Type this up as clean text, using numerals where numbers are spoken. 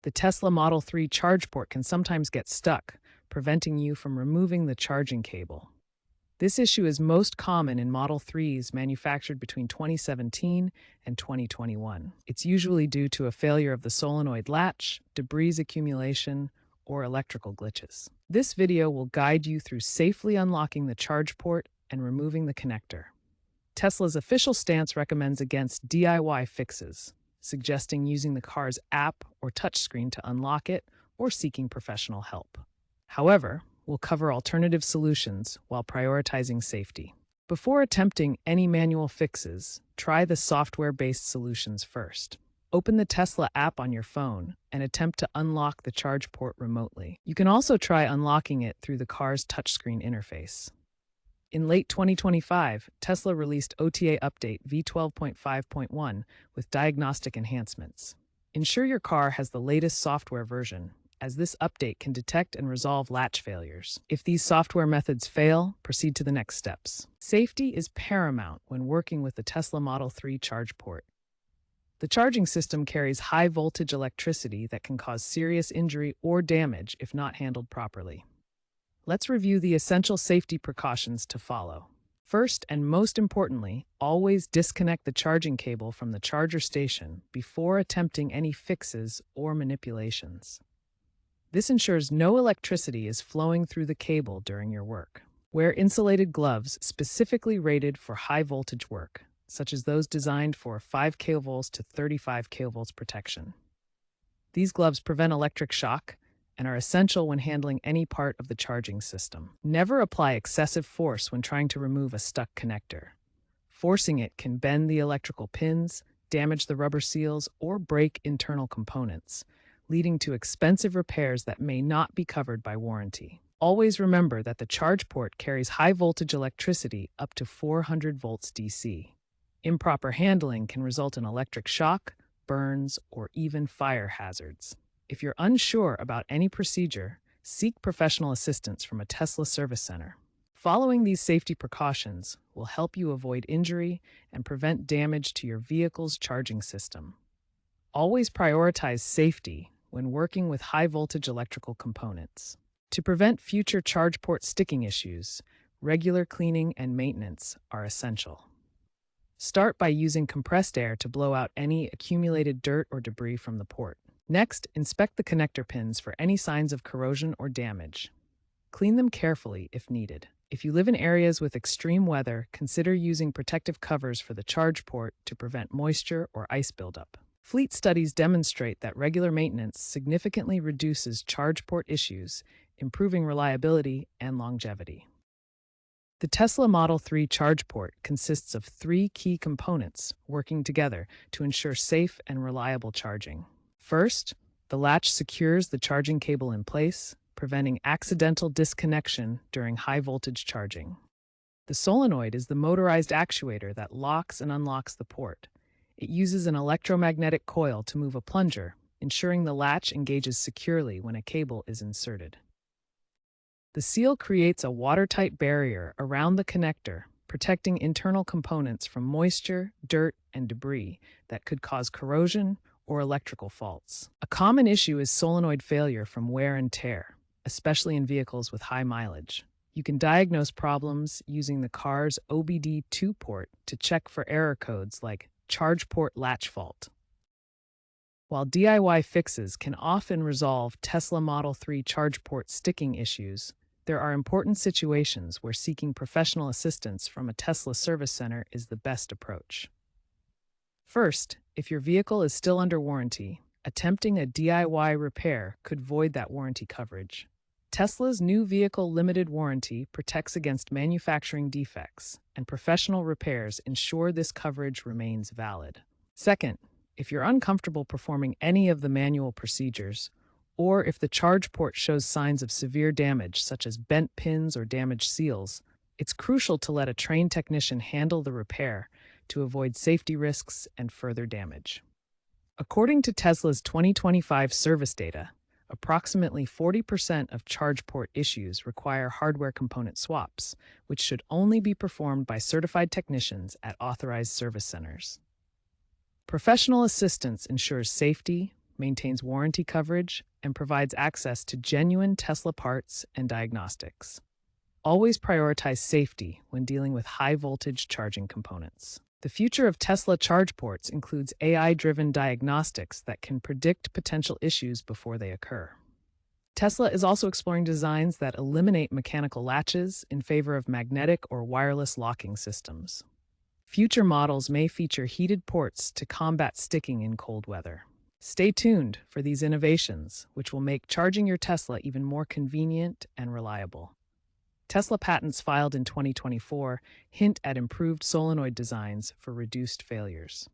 The Tesla Model 3 charge port can sometimes get stuck, preventing you from removing the charging cable. This issue is most common in Model 3s manufactured between 2017 and 2021. It's usually due to a failure of the solenoid latch, debris accumulation, or electrical glitches. This video will guide you through safely unlocking the charge port and removing the connector. Tesla's official stance recommends against DIY fixes, suggesting using the car's app or touchscreen to unlock it or seeking professional help. However, we'll cover alternative solutions while prioritizing safety. Before attempting any manual fixes, try the software-based solutions first. Open the Tesla app on your phone and attempt to unlock the charge port remotely. You can also try unlocking it through the car's touchscreen interface. In late 2025, Tesla released OTA Update v12.5.1 with diagnostic enhancements. Ensure your car has the latest software version, as this update can detect and resolve latch failures. If these software methods fail, proceed to the next steps. Safety is paramount when working with the Tesla Model 3 charge port. The charging system carries high-voltage electricity that can cause serious injury or damage if not handled properly. Let's review the essential safety precautions to follow. First, and most importantly, always disconnect the charging cable from the charger station before attempting any fixes or manipulations. This ensures no electricity is flowing through the cable during your work. Wear insulated gloves specifically rated for high-voltage work, such as those designed for 5 kV to 35 kV protection. These gloves prevent electric shock and are essential when handling any part of the charging system. Never apply excessive force when trying to remove a stuck connector. Forcing it can bend the electrical pins, damage the rubber seals, or break internal components, leading to expensive repairs that may not be covered by warranty. Always remember that the charge port carries high-voltage electricity up to 400 volts DC. Improper handling can result in electric shock, burns, or even fire hazards. If you're unsure about any procedure, seek professional assistance from a Tesla service center. Following these safety precautions will help you avoid injury and prevent damage to your vehicle's charging system. Always prioritize safety when working with high-voltage electrical components. To prevent future charge port sticking issues, regular cleaning and maintenance are essential. Start by using compressed air to blow out any accumulated dirt or debris from the port. Next, inspect the connector pins for any signs of corrosion or damage. Clean them carefully if needed. If you live in areas with extreme weather, consider using protective covers for the charge port to prevent moisture or ice buildup. Fleet studies demonstrate that regular maintenance significantly reduces charge port issues, improving reliability and longevity. The Tesla Model 3 charge port consists of 3 key components working together to ensure safe and reliable charging. First, the latch secures the charging cable in place, preventing accidental disconnection during high-voltage charging. The solenoid is the motorized actuator that locks and unlocks the port. It uses an electromagnetic coil to move a plunger, ensuring the latch engages securely when a cable is inserted. The seal creates a watertight barrier around the connector, protecting internal components from moisture, dirt, and debris that could cause corrosion or electrical faults. A common issue is solenoid failure from wear and tear, especially in vehicles with high mileage. You can diagnose problems using the car's OBD2 port to check for error codes like charge port latch fault. While DIY fixes can often resolve Tesla Model 3 charge port sticking issues, there are important situations where seeking professional assistance from a Tesla service center is the best approach. First, if your vehicle is still under warranty, attempting a DIY repair could void that warranty coverage. Tesla's new vehicle limited warranty protects against manufacturing defects, and professional repairs ensure this coverage remains valid. Second, if you're uncomfortable performing any of the manual procedures, or if the charge port shows signs of severe damage, such as bent pins or damaged seals, it's crucial to let a trained technician handle the repair to avoid safety risks and further damage. According to Tesla's 2025 service data, approximately 40% of charge port issues require hardware component swaps, which should only be performed by certified technicians at authorized service centers. Professional assistance ensures safety, maintains warranty coverage, and provides access to genuine Tesla parts and diagnostics. Always prioritize safety when dealing with high-voltage charging components. The future of Tesla charge ports includes AI-driven diagnostics that can predict potential issues before they occur. Tesla is also exploring designs that eliminate mechanical latches in favor of magnetic or wireless locking systems. Future models may feature heated ports to combat sticking in cold weather. Stay tuned for these innovations, which will make charging your Tesla even more convenient and reliable. Tesla patents filed in 2024 hint at improved solenoid designs for reduced failures.